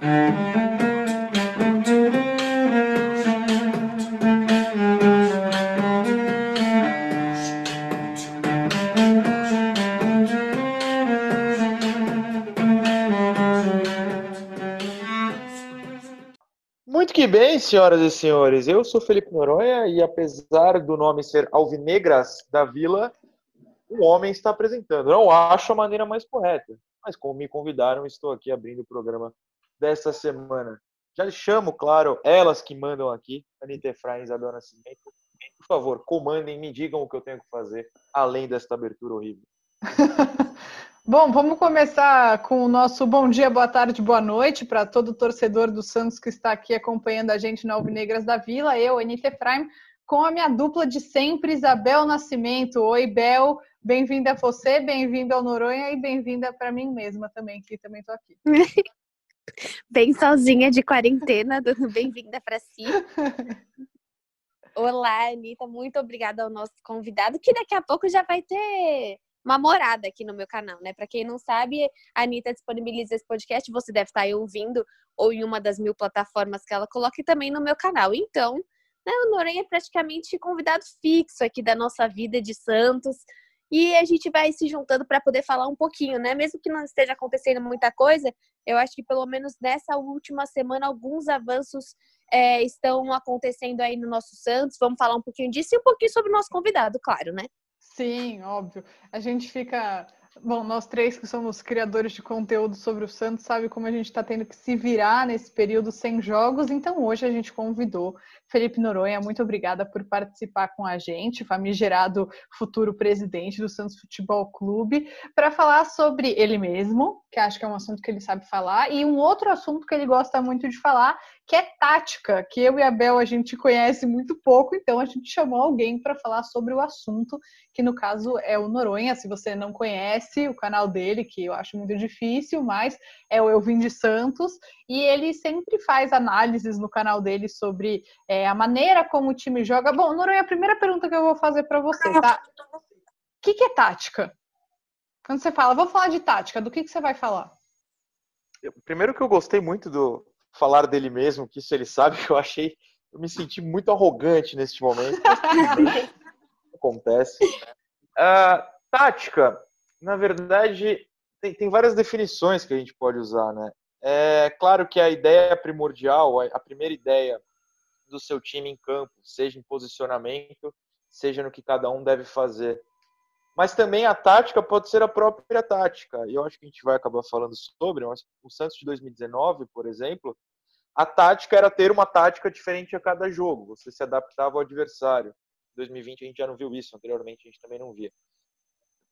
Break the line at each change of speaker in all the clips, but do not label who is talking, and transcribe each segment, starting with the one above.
Muito que bem, senhoras e senhores. Eu sou Felipe Noronha e, apesar do nome ser Alvinegras da Vila, o homem está apresentando. Não acho a maneira mais correta, mas como me convidaram, estou aqui abrindo o programa desta semana. Já chamo, claro, elas que mandam aqui, Anita Efraim e Isabel Nascimento. Por favor, comandem, me digam o que eu tenho que fazer, além desta abertura horrível.
Bom, vamos começar com o nosso bom dia, boa tarde, boa noite para todo torcedor do Santos que está aqui acompanhando a gente na Alvinegras da Vila. Eu, Anita Efraim, com a minha dupla de sempre, Isabel Nascimento. Oi, Bel, bem-vinda a você, bem-vinda ao Noronha e bem-vinda para mim mesma também, que também estou aqui.
Bem sozinha de quarentena, dando bem-vinda para si. Olá, Anitta, muito obrigada ao nosso convidado, que daqui a pouco já vai ter uma morada aqui no meu canal, né? Para quem não sabe, a Anitta disponibiliza esse podcast, você deve estar aí ouvindo, ou em uma das 1000 plataformas que ela coloca, e também no meu canal. Então, né, o Noronha é praticamente convidado fixo aqui da nossa vida de Santos, e a gente vai se juntando para poder falar um pouquinho, né? Mesmo que não esteja acontecendo muita coisa, eu acho que pelo menos nessa última semana alguns avanços estão acontecendo aí no nosso Santos. Vamos falar um pouquinho disso e um pouquinho sobre o nosso convidado, claro, né?
Sim, óbvio. A gente fica... Bom, nós três que somos criadores de conteúdo sobre o Santos, sabe como a gente está tendo que se virar nesse período sem jogos. Então, hoje a gente convidou Felipe Noronha. Muito obrigada por participar com a gente, famigerado futuro presidente do Santos Futebol Clube, para falar sobre ele mesmo, que acho que é um assunto que ele sabe falar, e um outro assunto que ele gosta muito de falar, que é tática, que eu e a Bel a gente conhece muito pouco, então a gente chamou alguém para falar sobre o assunto, que no caso é o Noronha. Se você não conhece o canal dele, que eu acho muito difícil, mas é o Eu Vim de Santos, e ele sempre faz análises no canal dele sobre a maneira como o time joga. Bom, Noronha, a primeira pergunta que eu vou fazer para você, tá? O que é tática? Quando você fala, vou falar de tática, do que você vai falar?
Primeiro que eu gostei muito do falar dele mesmo, que isso ele sabe, que eu me senti muito arrogante neste momento. Acontece. Tática, na verdade, tem várias definições que a gente pode usar, né? É claro que a ideia primordial, a primeira ideia do seu time em campo, seja em posicionamento, seja no que cada um deve fazer. Mas também a tática pode ser a própria tática. E eu acho que a gente vai acabar falando sobre, mas o Santos de 2019, por exemplo, a tática era ter uma tática diferente a cada jogo. Você se adaptava ao adversário. Em 2020 a gente já não viu isso, anteriormente a gente também não via.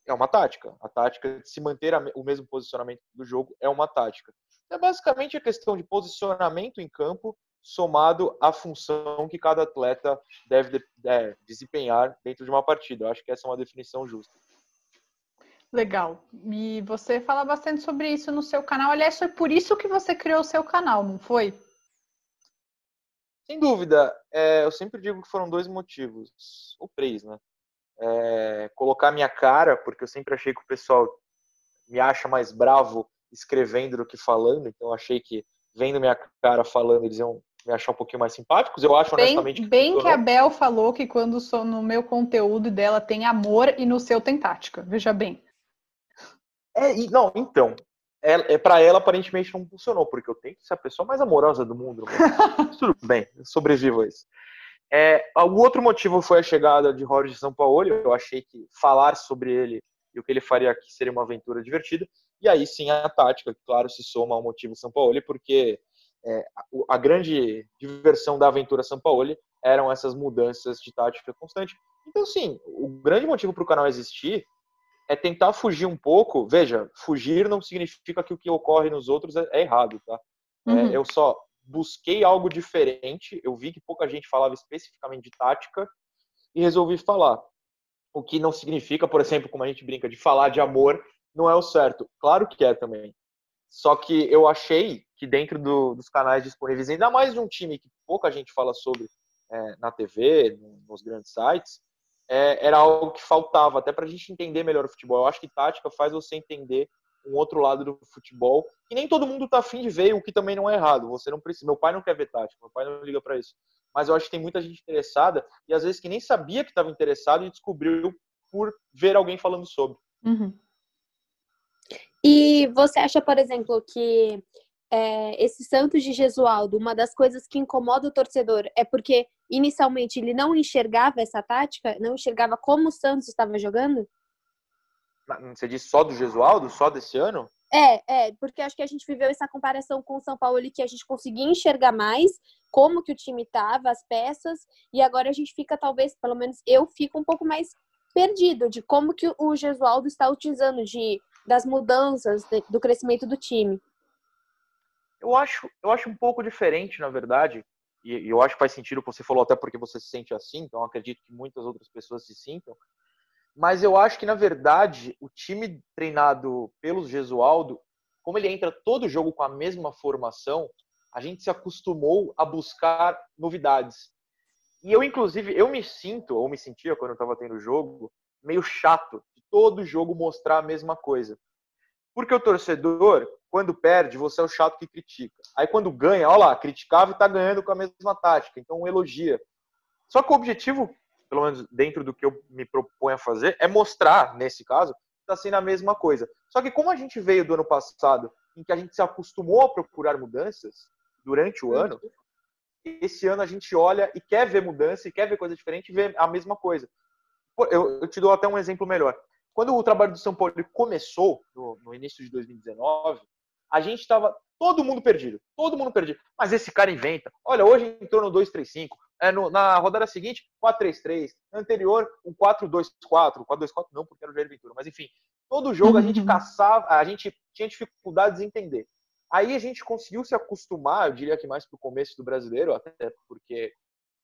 É uma tática. A tática de se manter o mesmo posicionamento do jogo é uma tática. É basicamente a questão de posicionamento em campo somado à função que cada atleta deve desempenhar dentro de uma partida. Eu acho que essa é uma definição justa.
Legal. E você fala bastante sobre isso no seu canal. Aliás, foi por isso que você criou o seu canal, não foi?
Sem dúvida. Eu sempre digo que foram 2 motivos, ou 3, né? Colocar minha cara, porque eu sempre achei que o pessoal me acha mais bravo escrevendo do que falando, então eu achei que vendo minha cara falando eles iam me achar um pouquinho mais simpáticos. Eu acho honestamente
bem que a Bel falou que quando no meu conteúdo dela tem amor e no seu tem tática, veja bem.
Então, para ela aparentemente não funcionou, porque eu tento ser a pessoa mais amorosa do mundo. Mas tudo bem, eu sobrevivo a isso. O outro motivo foi a chegada de Jorge Sampaoli. Eu achei que falar sobre ele e o que ele faria aqui seria uma aventura divertida. E aí sim a tática, claro, se soma ao motivo Sampaoli, porque a grande diversão da aventura Sampaoli eram essas mudanças de tática constante. Então, sim, o grande motivo para o canal existir é tentar fugir um pouco. Veja, fugir não significa que o que ocorre nos outros é errado, tá? Eu só busquei algo diferente, eu vi que pouca gente falava especificamente de tática e resolvi falar. O que não significa, por exemplo, como a gente brinca, de falar de amor, não é o certo. Claro que é também. Só que eu achei que dentro dos canais disponíveis, ainda mais de um time que pouca gente fala sobre na TV, nos grandes sites, era algo que faltava, até para a gente entender melhor o futebol. Eu acho que tática faz você entender um outro lado do futebol. E nem todo mundo tá afim de ver, o que também não é errado. Você não precisa. Meu pai não quer ver tática, meu pai não liga para isso. Mas eu acho que tem muita gente interessada, e às vezes que nem sabia que estava interessado e descobriu por ver alguém falando sobre.
Uhum.
E você acha, por exemplo, que esse Santos de Gesualdo, uma das coisas que incomoda o torcedor é porque inicialmente ele não enxergava essa tática, não enxergava como o Santos estava jogando?
Você disse só do Gesualdo? Só desse ano?
Porque acho que a gente viveu essa comparação com o São Paulo que a gente conseguia enxergar mais como que o time estava, as peças, e agora a gente fica, talvez, pelo menos eu fico um pouco mais perdido de como que o Gesualdo está utilizando das mudanças, do crescimento do time.
Eu acho um pouco diferente, na verdade, e eu acho que faz sentido o que você falou, até porque você se sente assim, então acredito que muitas outras pessoas se sintam, mas eu acho que, na verdade, o time treinado pelos Gesualdo, como ele entra todo jogo com a mesma formação, a gente se acostumou a buscar novidades. E eu, inclusive, me sentia, quando eu estava tendo jogo, meio chato de todo jogo mostrar a mesma coisa. Porque o torcedor, quando perde, você é o chato que critica. Aí quando ganha, olha lá, criticava e tá ganhando com a mesma tática. Então elogia. Só que o objetivo, pelo menos dentro do que eu me proponho a fazer, é mostrar, nesse caso, que tá sendo a mesma coisa. Só que como a gente veio do ano passado, em que a gente se acostumou a procurar mudanças durante o ano, esse ano a gente olha e quer ver mudança, e quer ver coisa diferente e ver a mesma coisa. Eu te dou até um exemplo melhor. Quando o trabalho do São Paulo começou, no início de 2019, a gente estava todo mundo perdido. Mas esse cara inventa. Olha, hoje entrou no 2-3-5. Na rodada seguinte, 4-3-3. Na anterior, um 4-2-4. 4-2-4 não, porque era o Jair Ventura. Mas enfim, todo jogo a gente caçava, a gente tinha dificuldades em entender. Aí a gente conseguiu se acostumar, eu diria que mais pro começo do Brasileiro, até porque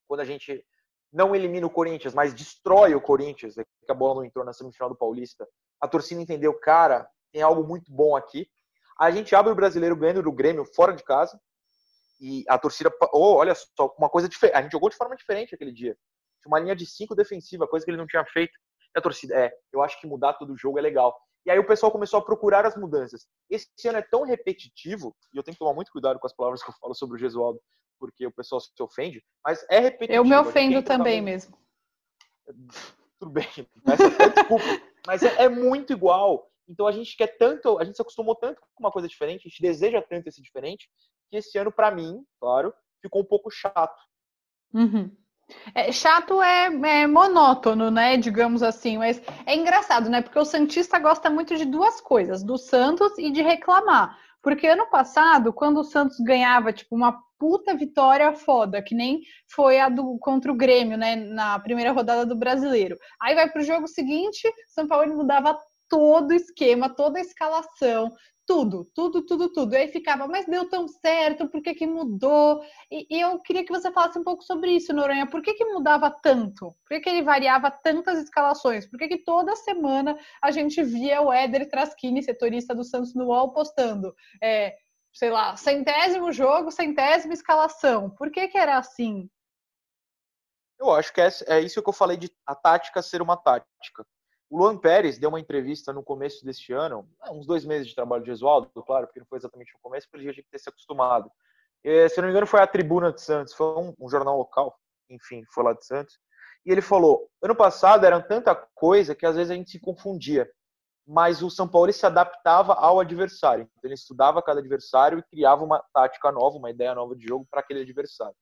quando a gente não elimina o Corinthians, mas destrói o Corinthians, que a bola não entrou na semifinal do Paulista, a torcida entendeu, cara, tem algo muito bom aqui. A gente abre o Brasileiro ganhando do Grêmio fora de casa, e a torcida, olha só, uma coisa diferente, a gente jogou de forma diferente aquele dia. Tinha uma linha de 5 defensiva, coisa que ele não tinha feito. E a torcida, eu acho que mudar todo jogo é legal. E aí o pessoal começou a procurar as mudanças. Esse ano é tão repetitivo, e eu tenho que tomar muito cuidado com as palavras que eu falo sobre o Gesualdo, porque o pessoal se ofende, mas é repetitivo.
Eu me ofendo também mesmo.
Tudo bem, peço até desculpa, mas é muito igual. Então a gente se acostumou tanto com uma coisa diferente, a gente deseja tanto esse diferente, que esse ano, para mim, claro, ficou um pouco chato.
Uhum. Chato é monótono, né? Digamos assim, mas é engraçado, né? Porque o Santista gosta muito de duas coisas, do Santos e de reclamar. Porque ano passado, quando o Santos ganhava, tipo, uma puta vitória foda, que nem foi a contra o Grêmio, né? Na primeira rodada do Brasileiro. Aí vai pro jogo seguinte, São Paulo mudava todo o esquema, toda a escalação, tudo. E aí ficava, mas deu tão certo, por que mudou? E eu queria que você falasse um pouco sobre isso, Noronha. Por que mudava tanto? Por que ele variava tantas escalações? Por que toda semana a gente via o Éder Traschini, setorista do Santos no UOL, postando, sei lá, 100º jogo, 100ª escalação? Por que era assim?
Eu acho que é isso que eu falei de a tática ser uma tática. O Luan Pérez deu uma entrevista no começo deste ano, uns 2 meses de trabalho de Gesualdo, claro, porque não foi exatamente no começo, porque ele já tinha que ter se acostumado. Se eu não me engano, foi a Tribuna de Santos, foi um jornal local, enfim, foi lá de Santos. E ele falou, ano passado era tanta coisa que às vezes a gente se confundia, mas o São Paulo se adaptava ao adversário. Então ele estudava cada adversário e criava uma tática nova, uma ideia nova de jogo para aquele adversário.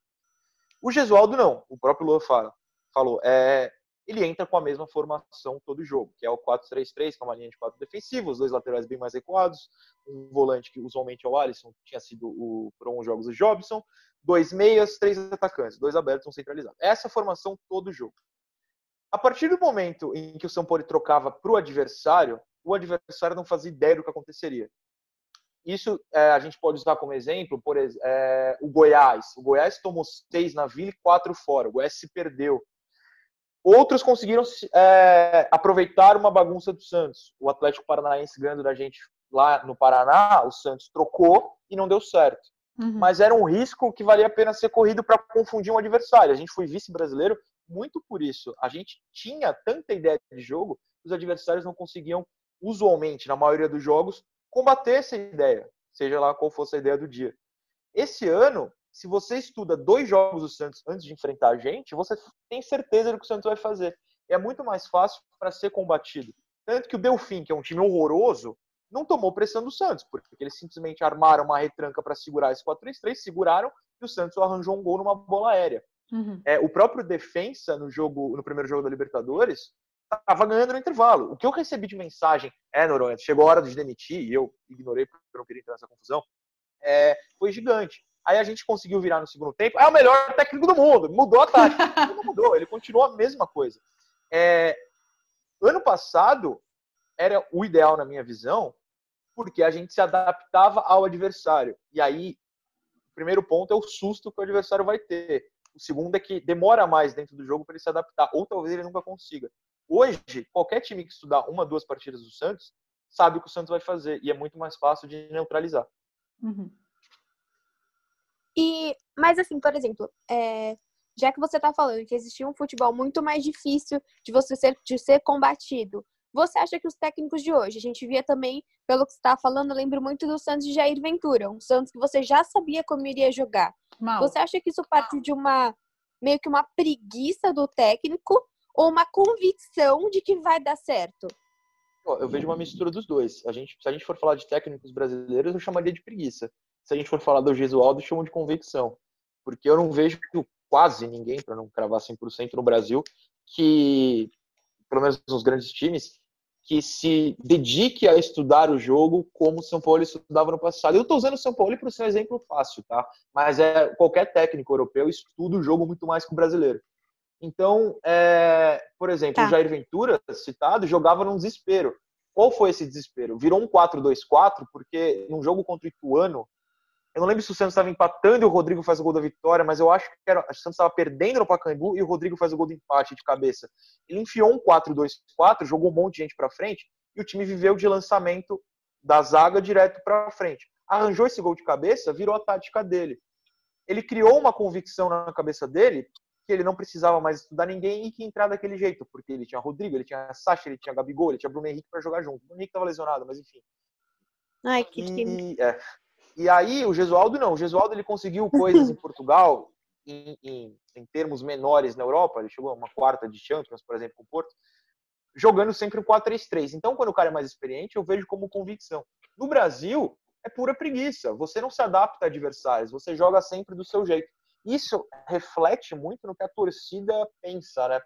O Gesualdo não, o próprio Luan falou, ele entra com a mesma formação todo jogo, que é o 4-3-3, que é uma linha de 4 defensivos, os 2 laterais bem mais recuados, um volante que usualmente é o Alisson, tinha sido por alguns jogos o Jobson, 2 meias, 3 atacantes, 2 abertos, 1 centralizado. Essa formação todo jogo. A partir do momento em que o São Paulo trocava para o adversário não fazia ideia do que aconteceria. Isso a gente pode usar como exemplo, por exemplo, o Goiás. O Goiás tomou 6 na Vila e 4 fora. O Goiás se perdeu. Outros conseguiram aproveitar uma bagunça do Santos. O Atlético Paranaense ganhando da gente lá no Paraná, o Santos trocou e não deu certo. Uhum. Mas era um risco que valia a pena ser corrido para confundir um adversário. A gente foi vice-brasileiro muito por isso. A gente tinha tanta ideia de jogo que os adversários não conseguiam, usualmente, na maioria dos jogos, combater essa ideia, seja lá qual fosse a ideia do dia. Esse ano, se você estuda 2 jogos do Santos antes de enfrentar a gente, você tem certeza do que o Santos vai fazer. É muito mais fácil para ser combatido. Tanto que o Delfim, que é um time horroroso, não tomou pressão do Santos, porque eles simplesmente armaram uma retranca para segurar esse 4-3-3, seguraram e o Santos arranjou um gol numa bola aérea.
Uhum.
O próprio Defensa, no primeiro jogo da Libertadores, estava ganhando no intervalo. O que eu recebi de mensagem Noronha, chegou a hora de demitir, e eu ignorei porque eu não queria entrar nessa confusão, foi gigante. Aí a gente conseguiu virar no segundo tempo. É o melhor técnico do mundo. Mudou a tática. Não mudou, ele continuou a mesma coisa. Ano passado, era o ideal na minha visão, porque a gente se adaptava ao adversário. E aí, o primeiro ponto é o susto que o adversário vai ter. O segundo é que demora mais dentro do jogo para ele se adaptar, ou talvez ele nunca consiga. Hoje, qualquer time que estudar 1, 2 partidas do Santos sabe o que o Santos vai fazer, e é muito mais fácil de neutralizar.
Uhum.
Mas assim, por exemplo, já que você está falando que existia um futebol muito mais difícil de ser combatido, você acha que os técnicos de hoje, a gente via também, pelo que você está falando, eu lembro muito do Santos de Jair Ventura, um Santos que você já sabia como iria jogar.
Mal.
Você acha que isso partiu de meio que uma preguiça do técnico ou uma convicção de que vai dar certo?
Eu vejo uma mistura dos dois. Se a gente for falar de técnicos brasileiros, eu chamaria de preguiça. Se a gente for falar do Gesualdo, eu chamo de convicção. Porque eu não vejo quase ninguém, para não cravar 100% no Brasil, que, pelo menos nos grandes times, que se dedique a estudar o jogo como o São Paulo estudava no passado. Eu estou usando o São Paulo para ser um exemplo fácil, tá? Mas qualquer técnico europeu estuda o jogo muito mais que o brasileiro. Então, por exemplo, o Jair Ventura, citado, jogava num desespero. Qual foi esse desespero? Virou um 4-2-4, porque num jogo contra o Ituano, eu não lembro se o Santos estava empatando e o Rodrigo faz o gol da vitória, mas eu acho que o Santos estava perdendo no Pacaembu e o Rodrigo faz o gol do empate de cabeça. Ele enfiou um 4-2-4, jogou um monte de gente para frente e o time viveu de lançamento da zaga direto para frente. Arranjou esse gol de cabeça, virou a tática dele. Ele criou uma convicção na cabeça dele que ele não precisava mais estudar ninguém e que entrar daquele jeito, porque ele tinha Rodrigo, ele tinha Sacha, ele tinha Gabigol, ele tinha Bruno Henrique para jogar junto. O Bruno Henrique estava lesionado, mas enfim.
Ai, que time.
E aí, o Gesualdo não. O Gesualdo ele conseguiu coisas em Portugal, em termos menores na Europa. Ele chegou a uma quarta de Champions, por exemplo, com o Porto, jogando sempre um 4-3-3. Então, quando o cara é mais experiente, eu vejo como convicção. No Brasil, é pura preguiça. Você não se adapta a adversários, você joga sempre do seu jeito. Isso reflete muito no que a torcida pensa, né?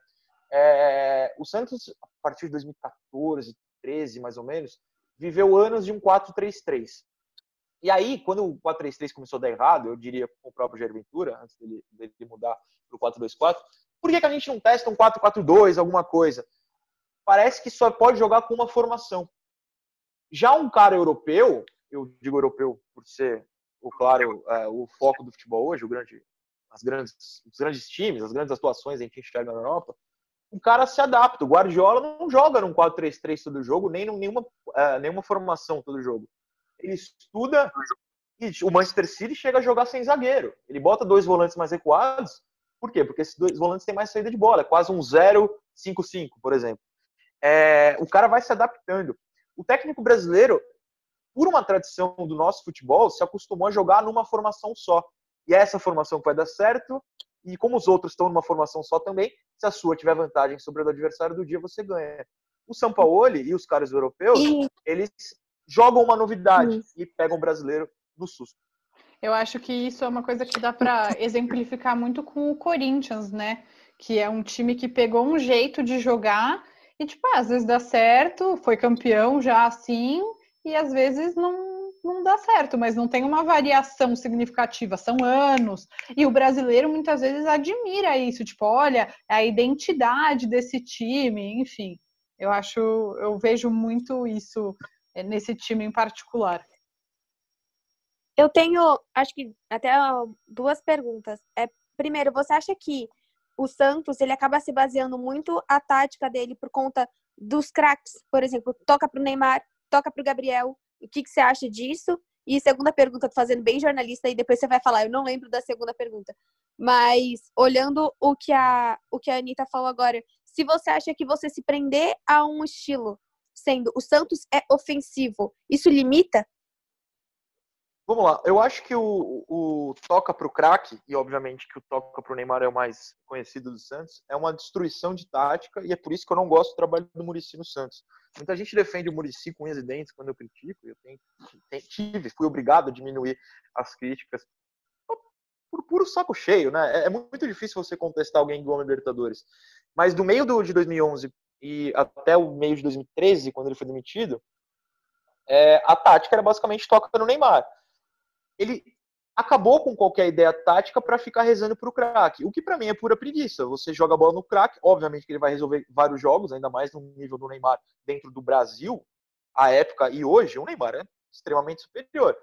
O Santos, a partir de 2014, 13, mais ou menos, viveu anos de um 4-3-3. E aí, quando o 4-3-3 começou a dar errado, eu diria com o próprio Jair Ventura, antes dele mudar para o 4-2-4, por que a gente não testa um 4-4-2, alguma coisa? Parece que só pode jogar com uma formação. Já um cara europeu, eu digo europeu por ser, o foco do futebol hoje, os grandes times, as grandes atuações a gente enxerga na Europa, o cara se adapta. O Guardiola não joga num 4-3-3 todo jogo, nem nenhuma formação todo jogo. Ele estuda e o Manchester City chega a jogar sem zagueiro. Ele bota 2 volantes mais recuados. Por quê? Porque esses 2 volantes têm mais saída de bola. É quase um 0-5-5, por exemplo. O cara vai se adaptando. O técnico brasileiro, por uma tradição do nosso futebol, se acostumou a jogar numa formação só. E é essa formação que vai dar certo. E como os outros estão numa formação só também, se a sua tiver vantagem sobre o adversário do dia, você ganha. O Sampaoli e os caras europeus, eles jogam uma novidade e pegam o brasileiro no susto.
Eu acho que isso é uma coisa que dá para exemplificar muito com o Corinthians, né? Que é um time que pegou um jeito de jogar e, às vezes dá certo, foi campeão já assim, e às vezes não dá certo, mas não tem uma variação significativa, são anos. E o brasileiro muitas vezes admira isso, olha, a identidade desse time, enfim. Eu vejo muito isso nesse time em particular.
Eu tenho, acho que até 2 perguntas. Primeiro, você acha que o Santos, ele acaba se baseando muito a tática dele por conta dos craques? Por exemplo, toca pro Neymar, toca pro Gabriel. O que você acha disso? E segunda pergunta, tô fazendo bem jornalista e depois você vai falar. Eu não lembro da segunda pergunta. Mas, olhando o que a Anitta falou agora, se você acha que você se prender a um estilo sendo o Santos é ofensivo, isso limita?
Vamos lá, eu acho que o toca pro craque, e obviamente que o toca pro Neymar é o mais conhecido do Santos, é uma destruição de tática, e é por isso que eu não gosto do trabalho do Muricy no Santos. Muita gente defende o Muricy com unhas e dentes quando eu critico, fui obrigado a diminuir as críticas por puro saco cheio, né? É muito difícil você contestar alguém do Libertadores. Mas do meio de 2011 e até o meio de 2013, quando ele foi demitido, a tática era basicamente toca no Neymar. Ele acabou com qualquer ideia tática para ficar rezando para o craque, o que para mim é pura preguiça. Você joga a bola no craque, obviamente que ele vai resolver vários jogos, ainda mais no nível do Neymar dentro do Brasil, à época e hoje, o Neymar é extremamente superior.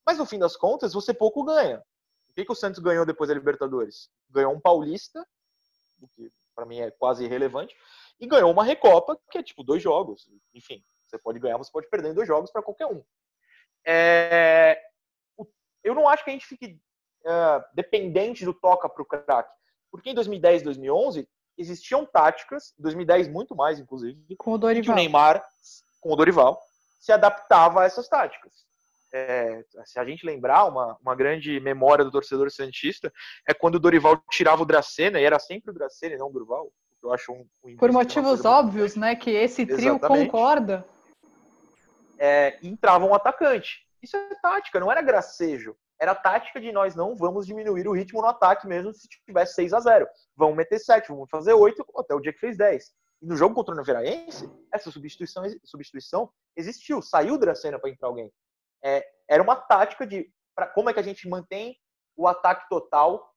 Mas no fim das contas, você pouco ganha. O que o Santos ganhou depois da Libertadores? Ganhou um Paulista, o que para mim é quase irrelevante, e ganhou uma Recopa, que é tipo 2 jogos. Enfim, você pode ganhar, você pode perder em 2 jogos para qualquer um. Eu não acho que a gente fique dependente do toca para o craque. Porque em 2010 e 2011 existiam táticas, em 2010 muito mais, inclusive,
com o Dorival.
Que o Neymar, com o Dorival, se adaptava a essas táticas. Se a gente lembrar, uma grande memória do torcedor santista é quando o Dorival tirava o Dracena, e era sempre o Dracena e não o Dorival. Eu acho
por motivos óbvios, né? Que esse trio concorda.
Entrava um atacante. Isso é tática, não era gracejo. Era tática de nós não vamos diminuir o ritmo no ataque mesmo se tivesse 6-0. Vamos meter 7, vamos fazer 8, até o dia que fez 10. E no jogo contra o Noveraense, essa substituição existiu. Saiu o Dracena para entrar alguém. Era uma tática de como é que a gente mantém o ataque total,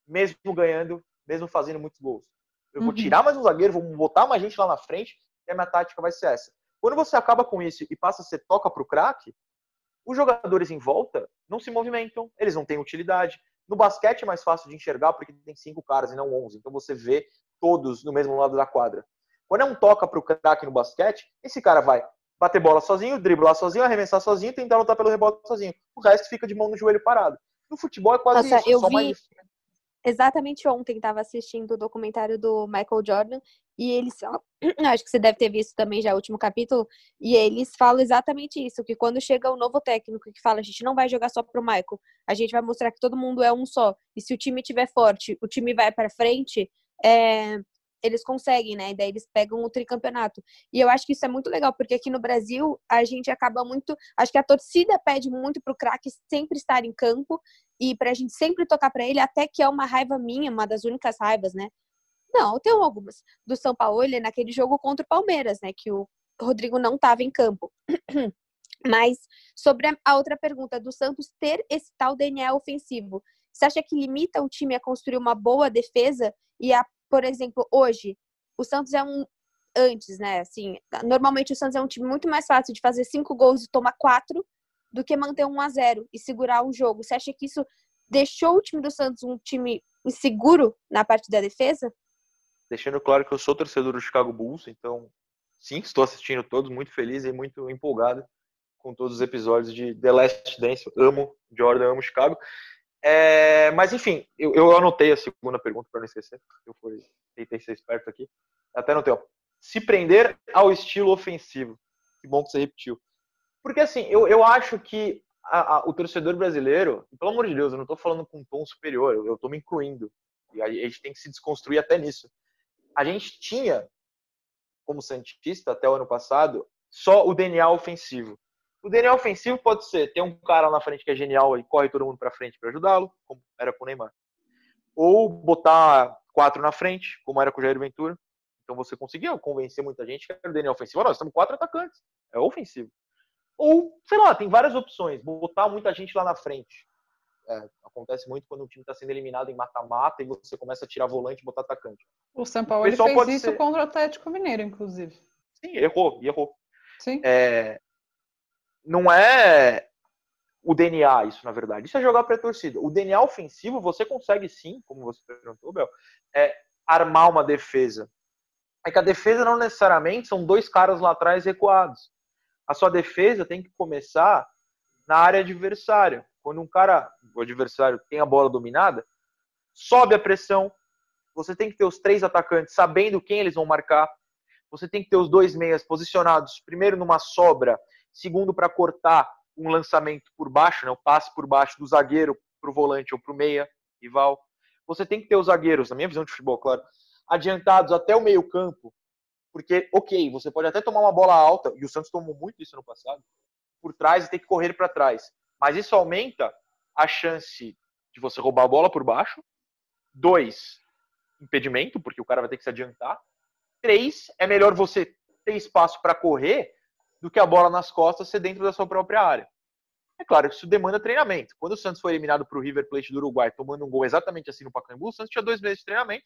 mesmo ganhando, mesmo fazendo muitos gols. Eu vou tirar mais um zagueiro, vou botar mais gente lá na frente, e a minha tática vai ser essa. Quando você acaba com isso e passa a ser toca pro craque, os jogadores em volta não se movimentam, eles não têm utilidade. No basquete é mais fácil de enxergar porque tem 5 caras e não 11, então você vê todos no mesmo lado da quadra. Quando é um toca pro craque no basquete, esse cara vai bater bola sozinho, driblar sozinho, arremessar sozinho, tentar lutar pelo rebote sozinho. O resto fica de mão no joelho parado. No futebol é quase isso.
Eu vi exatamente ontem, estava assistindo o documentário do Michael Jordan, e eles falam, acho que você deve ter visto também já o último capítulo, e eles falam exatamente isso, que quando chega o novo técnico que fala, a gente não vai jogar só pro Michael, a gente vai mostrar que todo mundo é um só, e se o time tiver forte, o time vai para frente, eles conseguem, né? E daí eles pegam o tricampeonato. E eu acho que isso é muito legal, porque aqui no Brasil a gente acaba muito. Acho que a torcida pede muito pro craque sempre estar em campo e pra gente sempre tocar pra ele, até que é uma raiva minha, uma das únicas raivas, né? Não, eu tenho algumas. Do São Paulo, naquele jogo contra o Palmeiras, né? Que o Rodrigo não estava em campo. Mas sobre a outra pergunta, do Santos ter esse tal DNA ofensivo, você acha que limita o time a construir uma boa defesa e por exemplo, hoje, o Santos antes, né, assim, normalmente o Santos é um time muito mais fácil de fazer 5 gols e tomar 4 do que manter 1-0 e segurar um jogo. Você acha que isso deixou o time do Santos um time inseguro na parte da defesa?
Deixando claro que eu sou torcedor do Chicago Bulls, então, sim, estou assistindo todos, muito feliz e muito empolgado com todos os episódios de The Last Dance. Eu amo Jordan, amo Chicago. Mas enfim, eu anotei a segunda pergunta para não esquecer. Eu tentei ser esperto aqui. Até anotei, ó. Se prender ao estilo ofensivo. Que bom que você repetiu. Porque assim, eu acho que o torcedor brasileiro, pelo amor de Deus, eu não estou falando com um tom superior, eu estou me incluindo. E a gente tem que se desconstruir até nisso. A gente tinha, como santista, até o ano passado, só o DNA ofensivo. O DNA ofensivo pode ser ter um cara na frente que é genial e corre todo mundo para frente para ajudá-lo, como era com o Neymar. Ou botar 4 na frente, como era com o Jair Ventura. Então você conseguia convencer muita gente que era o DNA ofensivo. Nós estamos 4 atacantes, é ofensivo. Ou, sei lá, tem várias opções. Botar muita gente lá na frente. Acontece muito quando o time está sendo eliminado em mata-mata e você começa a tirar volante e botar atacante.
O São Paulo fez isso contra o Atlético Mineiro, inclusive.
Sim, errou.
Sim.
Não é o DNA isso, na verdade. Isso é jogar para a torcida. O DNA ofensivo, você consegue sim, como você perguntou, Bel, armar uma defesa. É que a defesa não necessariamente são 2 caras lá atrás recuados. A sua defesa tem que começar na área adversária. Quando o adversário tem a bola dominada, sobe a pressão. Você tem que ter os 3 atacantes sabendo quem eles vão marcar. você tem que ter os dois meias posicionados, primeiro numa sobra, segundo para cortar um lançamento por baixo, né, o passe por baixo do zagueiro para o volante ou para o meia rival. Você tem que ter os zagueiros, na minha visão de futebol, claro, adiantados até o meio campo, porque, ok, você pode até tomar uma bola alta, e o Santos tomou muito isso no passado, por trás e ter que correr para trás. Mas isso aumenta a chance de você roubar a bola por baixo. 2, impedimento, porque o cara vai ter que se adiantar. 3, é melhor você ter espaço para correr do que a bola nas costas ser dentro da sua própria área. É claro que isso demanda treinamento. Quando o Santos foi eliminado para o River Plate do Uruguai, tomando um gol exatamente assim no Pacaembu, o Santos tinha 2 meses de treinamento